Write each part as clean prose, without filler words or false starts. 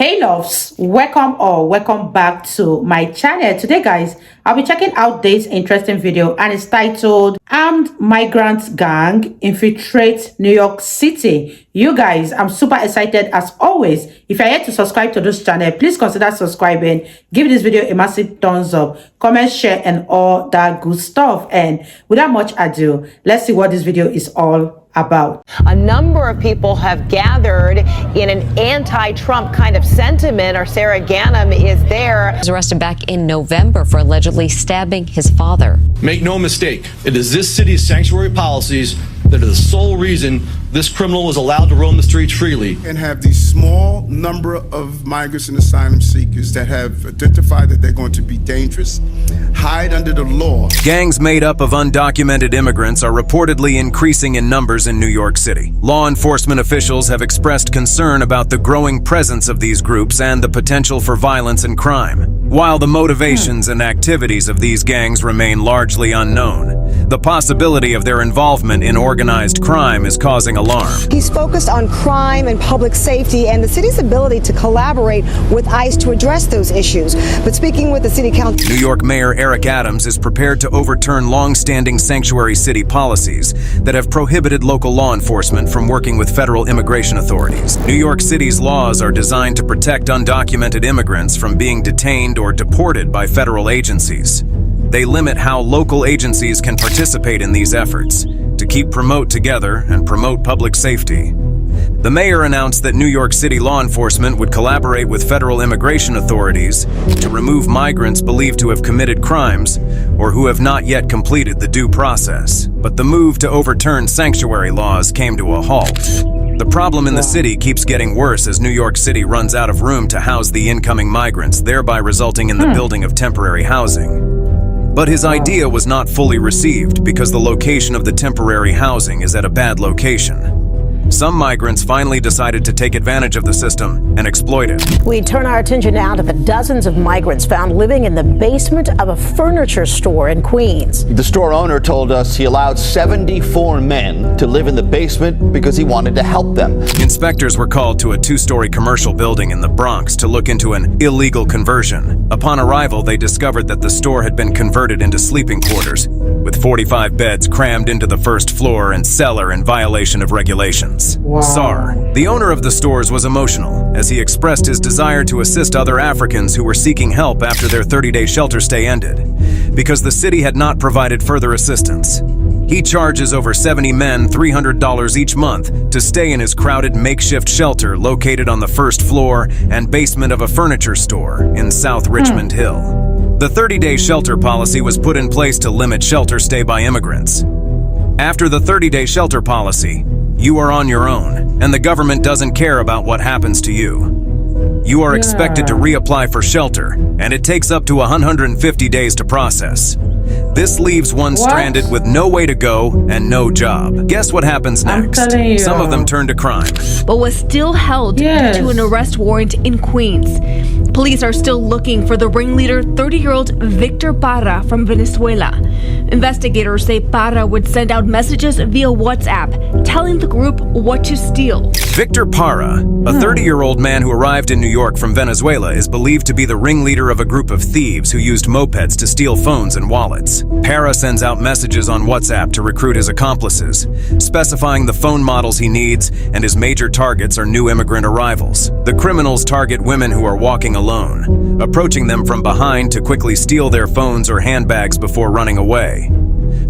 Hey loves, welcome or welcome back to my channel. Today guys, I'll be checking out this interesting video and it's titled Armed Migrant Gang Infiltrate New York City. You guys, I'm super excited as always. If you're yet to subscribe to this channel, please consider subscribing. Give this video a massive thumbs up, comment, share and all that good stuff. And without much ado, let's see what this video is all about. A number of people have gathered in an anti-Trump kind of sentiment. Our Sarah Ganem is there. He was arrested back in November for allegedly stabbing his father. Make no mistake, it is this city's sanctuary policies that are the sole reason this criminal was allowed to roam the streets freely. And have these small number of migrants and asylum seekers that have identified that they're going to be dangerous, hide under the law. Gangs made up of undocumented immigrants are reportedly increasing in numbers in New York City. Law enforcement officials have expressed concern about the growing presence of these groups and the potential for violence and crime. While the motivations and activities of these gangs remain largely unknown, the possibility of their involvement in organized crime is causing alarm. He's focused on crime and public safety and the city's ability to collaborate with ICE to address those issues. But speaking with the city council, New York Mayor Eric Adams is prepared to overturn long-standing sanctuary city policies that have prohibited local law enforcement from working with federal immigration authorities. New York City's laws are designed to protect undocumented immigrants from being detained or deported by federal agencies. They limit how local agencies can participate in these efforts to promote together and promote public safety. The mayor announced that New York City law enforcement would collaborate with federal immigration authorities to remove migrants believed to have committed crimes or who have not yet completed the due process. But the move to overturn sanctuary laws came to a halt. The problem in the city keeps getting worse as New York City runs out of room to house the incoming migrants, thereby resulting in the building of temporary housing. But his idea was not fully received because the location of the temporary housing is at a bad location. Some migrants finally decided to take advantage of the system and exploit it. We turn our attention now to the dozens of migrants found living in the basement of a furniture store in Queens. The store owner told us he allowed 74 men to live in the basement because he wanted to help them. Inspectors were called to a two-story commercial building in the Bronx to look into an illegal conversion. Upon arrival, they discovered that the store had been converted into sleeping quarters, with 45 beds crammed into the first floor and cellar in violation of regulations. Wow. Sar, the owner of the stores, was emotional as he expressed his desire to assist other Africans who were seeking help after their 30-day shelter stay ended, because the city had not provided further assistance. He charges over 70 men $300 each month to stay in his crowded makeshift shelter located on the first floor and basement of a furniture store in South Richmond Hill. The 30-day shelter policy was put in place to limit shelter stay by immigrants. After the 30-day shelter policy, you are on your own, and the government doesn't care about what happens to you. You are expected to reapply for shelter, and it takes up to 150 days to process. This leaves one stranded with no way to go and no job. Guess what happens next? Some of them turn to crime. But was still held to an arrest warrant in Queens. Police are still looking for the ringleader, 30-year-old Victor Parra from Venezuela. Investigators say Parra would send out messages via WhatsApp, telling the group what to steal. Victor Parra, a 30-year-old man who arrived in New York from Venezuela, is believed to be the ringleader of a group of thieves who used mopeds to steal phones and wallets. Parra sends out messages on WhatsApp to recruit his accomplices, specifying the phone models he needs, and his major targets are new immigrant arrivals. The criminals target women who are walking alone, approaching them from behind to quickly steal their phones or handbags before running away.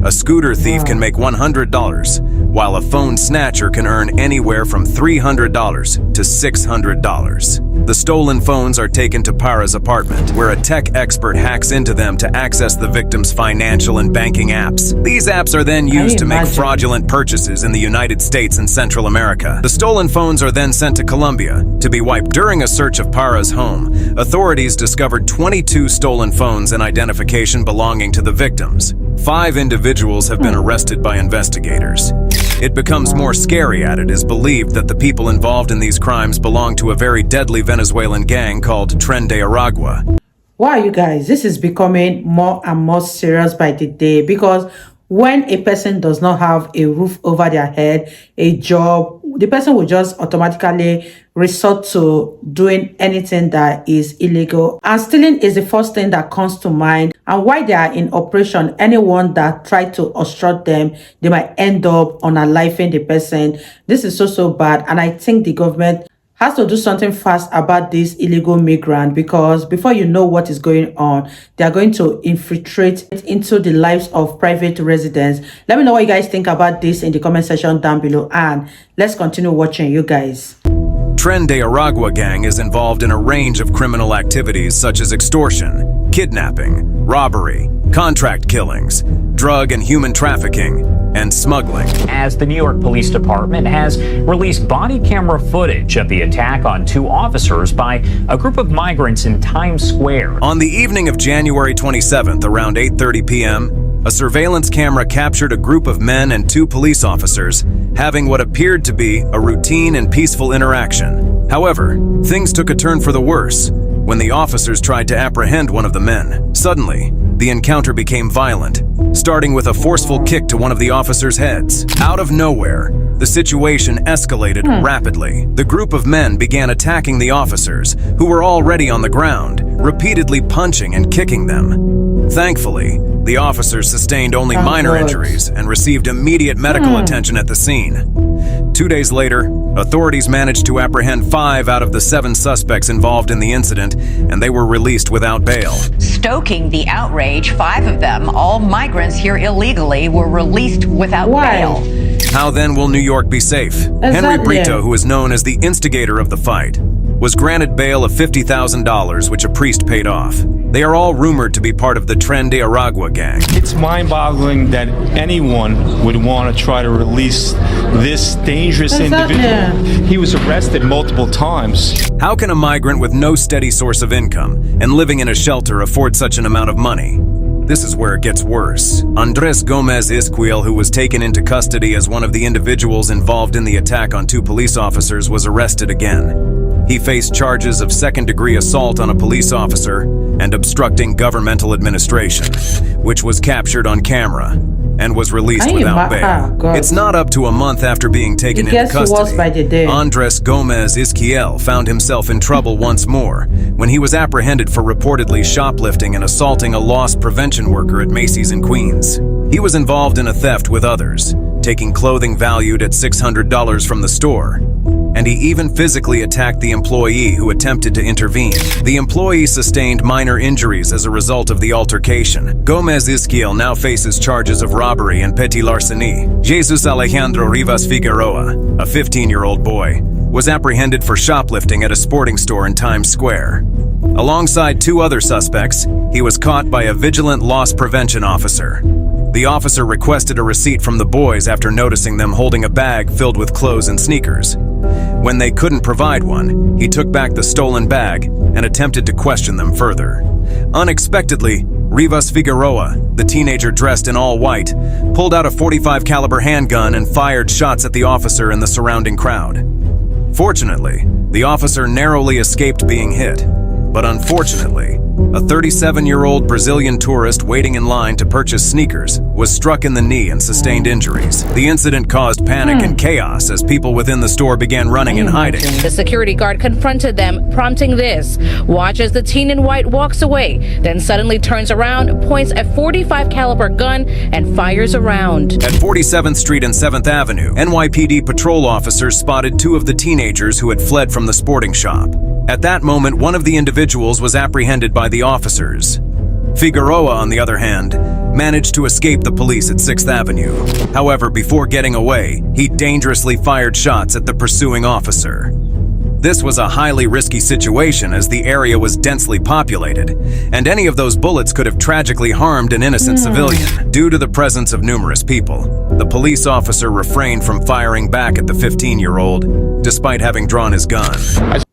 A scooter thief can make $100, while a phone snatcher can earn anywhere from $300 to $600. The stolen phones are taken to Parra's apartment, where a tech expert hacks into them to access the victim's financial and banking apps. These apps are then used to make fraudulent purchases in the United States and Central America. The stolen phones are then sent to Colombia to be wiped. During a search of Parra's home, authorities discovered 22 stolen phones and identification belonging to the victims. 5 individuals have been arrested by investigators. It becomes more scary as it is believed that the people involved in these crimes belong to a very deadly Venezuelan gang called Tren de Aragua. Wow, you guys, this is becoming more and more serious by the day, because when a person does not have a roof over their head, a job, the person will just automatically resort to doing anything that is illegal. And stealing is the first thing that comes to mind. And while they are in operation, anyone that try to obstruct them, they might end up unaliving the person. This is so bad. And I think the government has to do something fast about this illegal migrant, because before you know what is going on, they are going to infiltrate into the lives of private residents. Let me know what you guys think about this in the comment section down below, and let's continue watching, you guys. Tren de Aragua gang is involved in a range of criminal activities such as extortion, kidnapping, robbery, contract killings, drug and human trafficking, and smuggling. As the New York Police Department has released body camera footage of the attack on 2 officers by a group of migrants in Times Square. On the evening of January 27th, around 8:30 p.m., a surveillance camera captured a group of men and 2 police officers having what appeared to be a routine and peaceful interaction. However, things took a turn for the worse when the officers tried to apprehend one of the men. Suddenly, the encounter became violent, starting with a forceful kick to one of the officers' heads. Out of nowhere, the situation escalated rapidly. The group of men began attacking the officers, who were already on the ground, repeatedly punching and kicking them. Thankfully, the officers sustained only minor injuries and received immediate medical attention at the scene. 2 days later, authorities managed to apprehend 5 out of the 7 suspects involved in the incident, and they were released without bail. Stoking the outrage, 5 of them, all migrants here illegally, were released without bail. How then will New York be safe? Henry Brito, who is known as the instigator of the fight, was granted bail of $50,000, which a priest paid off. They are all rumored to be part of the Tren de Aragua gang. It's mind-boggling that anyone would want to try to release this dangerous individual. He was arrested multiple times. How can a migrant with no steady source of income and living in a shelter afford such an amount of money? This is where it gets worse. Andres Gomez Isquiel, who was taken into custody as one of the individuals involved in the attack on 2 police officers, was arrested again. He faced charges of second-degree assault on a police officer and obstructing governmental administration, which was captured on camera and was released without bail. It's not up to a month after being taken into custody. Andres Gomez Isquiel found himself in trouble once more when he was apprehended for reportedly shoplifting and assaulting a loss prevention worker at Macy's in Queens. He was involved in a theft with others, taking clothing valued at $600 from the store, and he even physically attacked the employee who attempted to intervene. The employee sustained minor injuries as a result of the altercation. Gomez Isquiel now faces charges of robbery and petty larceny. Jesus Alejandro Rivas Figueroa, a 15-year-old boy, was apprehended for shoplifting at a sporting store in Times Square. Alongside 2 other suspects, he was caught by a vigilant loss prevention officer. The officer requested a receipt from the boys after noticing them holding a bag filled with clothes and sneakers. When they couldn't provide one, he took back the stolen bag and attempted to question them further. Unexpectedly, Rivas Figueroa, the teenager dressed in all white, pulled out a .45 caliber handgun and fired shots at the officer and the surrounding crowd. Fortunately, the officer narrowly escaped being hit, but unfortunately, a 37-year-old Brazilian tourist waiting in line to purchase sneakers was struck in the knee and sustained injuries. The incident caused panic and chaos as people within the store began running and hiding. The security guard confronted them, prompting this. Watch as the teen in white walks away, then suddenly turns around, points a .45 caliber gun, and fires around. At 47th Street and 7th Avenue, NYPD patrol officers spotted 2 of the teenagers who had fled from the sporting shop. At that moment, one of the individuals was apprehended by the officers. Figueroa, on the other hand, managed to escape the police at 6th Avenue. However, before getting away, he dangerously fired shots at the pursuing officer. This was a highly risky situation as the area was densely populated, and any of those bullets could have tragically harmed an innocent civilian. Due to the presence of numerous people, the police officer refrained from firing back at the 15-year-old, despite having drawn his gun.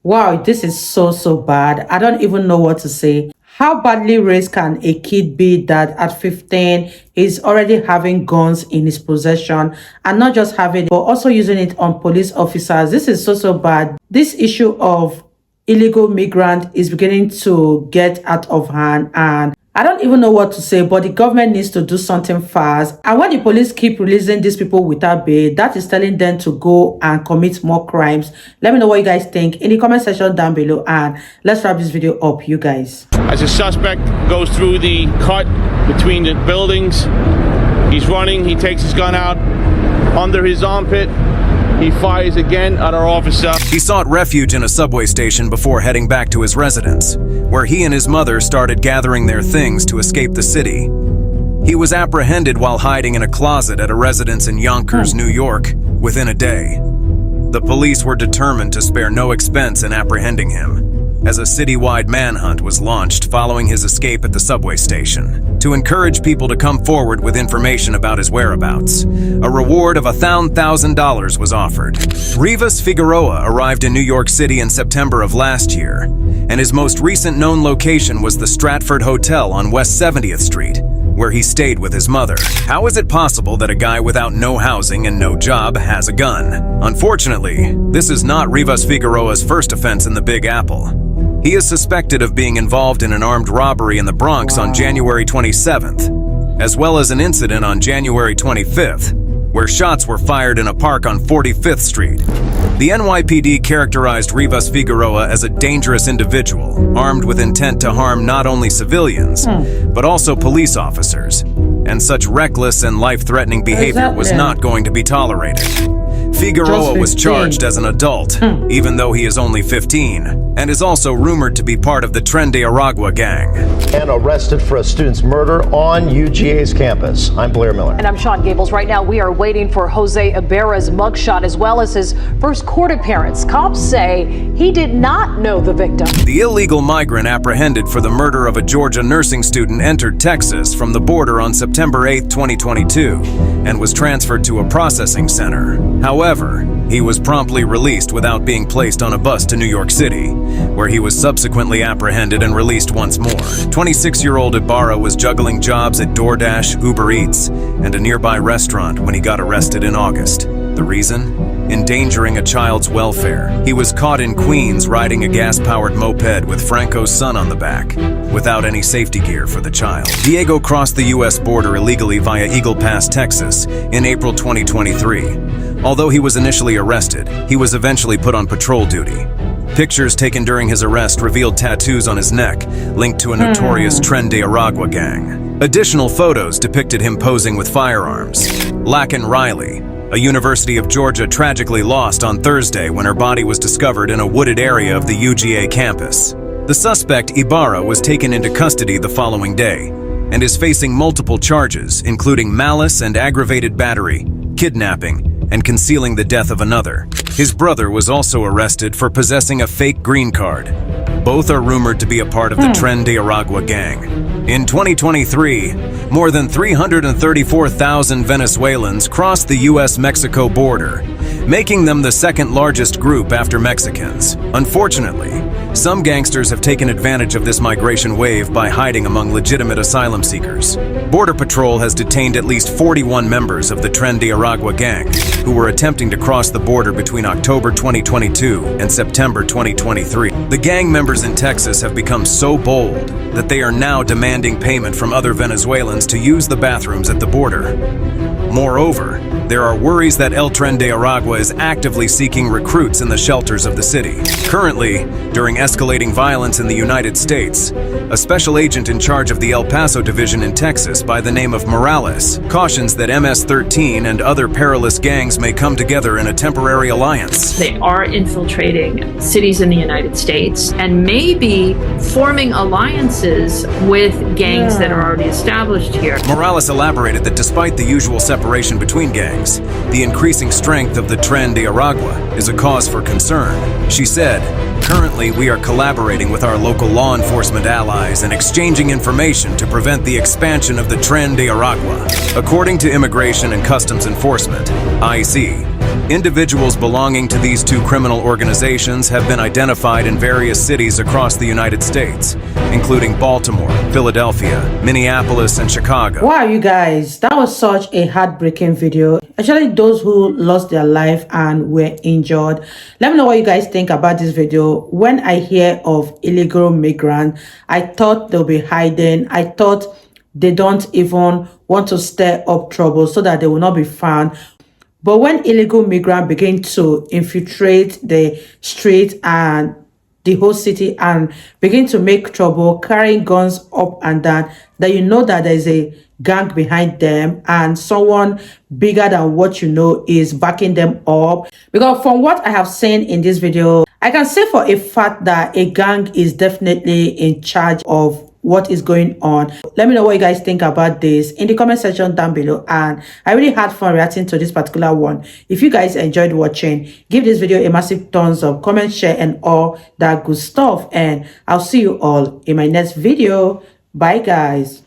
Wow, this is so bad. I don't even know what to say. How badly raised can a kid be that at 15 he's already having guns in his possession, and not just having it, but also using it on police officers? This is so bad. This issue of illegal migrant is beginning to get out of hand, and I don't even know what to say, but the government needs to do something fast. And when the police keep releasing these people without bail, that is telling them to go and commit more crimes. Let me know what you guys think in the comment section down below, and let's wrap this video up, you guys. As the suspect goes through the cut between the buildings, he's running, he takes his gun out under his armpit. He fires again at our officer. He sought refuge in a subway station before heading back to his residence, where he and his mother started gathering their things to escape the city. He was apprehended while hiding in a closet at a residence in Yonkers, New York, within a day. The police were determined to spare no expense in apprehending him, as a citywide manhunt was launched following his escape at the subway station, to encourage people to come forward with information about his whereabouts. A reward of $1,000 was offered. Rivas Figueroa arrived in New York City in September of last year, and his most recent known location was the Stratford Hotel on West 70th Street, where he stayed with his mother. How is it possible that a guy without no housing and no job has a gun? Unfortunately, this is not Rivas Figueroa's first offense in the Big Apple. He is suspected of being involved in an armed robbery in the Bronx on January 27th, as well as an incident on January 25th, where shots were fired in a park on 45th Street. The NYPD characterized Rivas Figueroa as a dangerous individual, armed with intent to harm not only civilians, but also police officers, and such reckless and life-threatening behavior was not going to be tolerated. Figueroa was charged as an adult, even though he is only 15, and is also rumored to be part of the Tren de Aragua gang. And arrested for a student's murder on UGA's campus. I'm Blair Miller. And I'm Sean Gables. Right now, we are waiting for Jose Ibarra's mugshot as well as his first court appearance. Cops say he did not know the victim. The illegal migrant apprehended for the murder of a Georgia nursing student entered Texas from the border on September 8, 2022, and was transferred to a processing center. However, he was promptly released without being placed on a bus to New York City, where he was subsequently apprehended and released once more. 26-year-old Ibarra was juggling jobs at DoorDash, Uber Eats, and a nearby restaurant when he got arrested in August. The reason? Endangering a child's welfare. He was caught in Queens riding a gas-powered moped with Franco's son on the back, without any safety gear for the child. Diego crossed the U.S. border illegally via Eagle Pass, Texas, in April 2023. Although he was initially arrested, he was eventually put on patrol duty. Pictures taken during his arrest revealed tattoos on his neck, linked to a notorious Tren de Aragua gang. Additional photos depicted him posing with firearms. Lakin Riley, a University of Georgia tragically lost on Thursday when her body was discovered in a wooded area of the UGA campus. The suspect, Ibarra, was taken into custody the following day and is facing multiple charges, including malice and aggravated battery, kidnapping, and concealing the death of another. His brother was also arrested for possessing a fake green card. Both are rumored to be a part of the Tren de Aragua gang. In 2023, more than 334,000 Venezuelans crossed the U.S.-Mexico border, making them the second largest group after Mexicans. Unfortunately, some gangsters have taken advantage of this migration wave by hiding among legitimate asylum seekers. Border Patrol has detained at least 41 members of the Tren de Aragua gang, who were attempting to cross the border between October 2022 and September 2023. The gang members in Texas have become so bold that they are now demanding payment from other Venezuelans to use the bathrooms at the border. Moreover, there are worries that El Tren de Aragua is actively seeking recruits in the shelters of the city. Currently, during escalating violence in the United States, a special agent in charge of the El Paso division in Texas by the name of Morales cautions that MS-13 and other perilous gangs may come together in a temporary alliance. They are infiltrating cities in the United States and may be forming alliances with gangs that are already established here. Morales elaborated that despite the usual separation between gangs, the increasing strength of the Tren de Aragua is a cause for concern. She said, "Currently, we are collaborating with our local law enforcement allies and exchanging information to prevent the expansion of the Tren de Aragua." According to Immigration and Customs Enforcement, IC, Individuals belonging to these two criminal organizations have been identified in various cities across the United States, including Baltimore, Philadelphia, Minneapolis, and Chicago. Wow, you guys, that was such a heartbreaking video, especially those who lost their life and were injured. Let me know what you guys think about this video. When I hear of illegal migrant, I thought they'll be hiding. I thought they don't even want to stir up trouble so that they will not be found. But when illegal migrants begin to infiltrate the street and the whole city and begin to make trouble, carrying guns up and down, that you know that there's a gang behind them and someone bigger than what you know is backing them up. Because from what I have seen in this video, I can say for a fact that a gang is definitely in charge of what is going on. Let me know what you guys think about this in the comment section down below, and I really had fun reacting to this particular one. If you guys enjoyed watching, give this video a massive thumbs up, comment, share, and all that good stuff, and I'll see you all in my next video. Bye guys.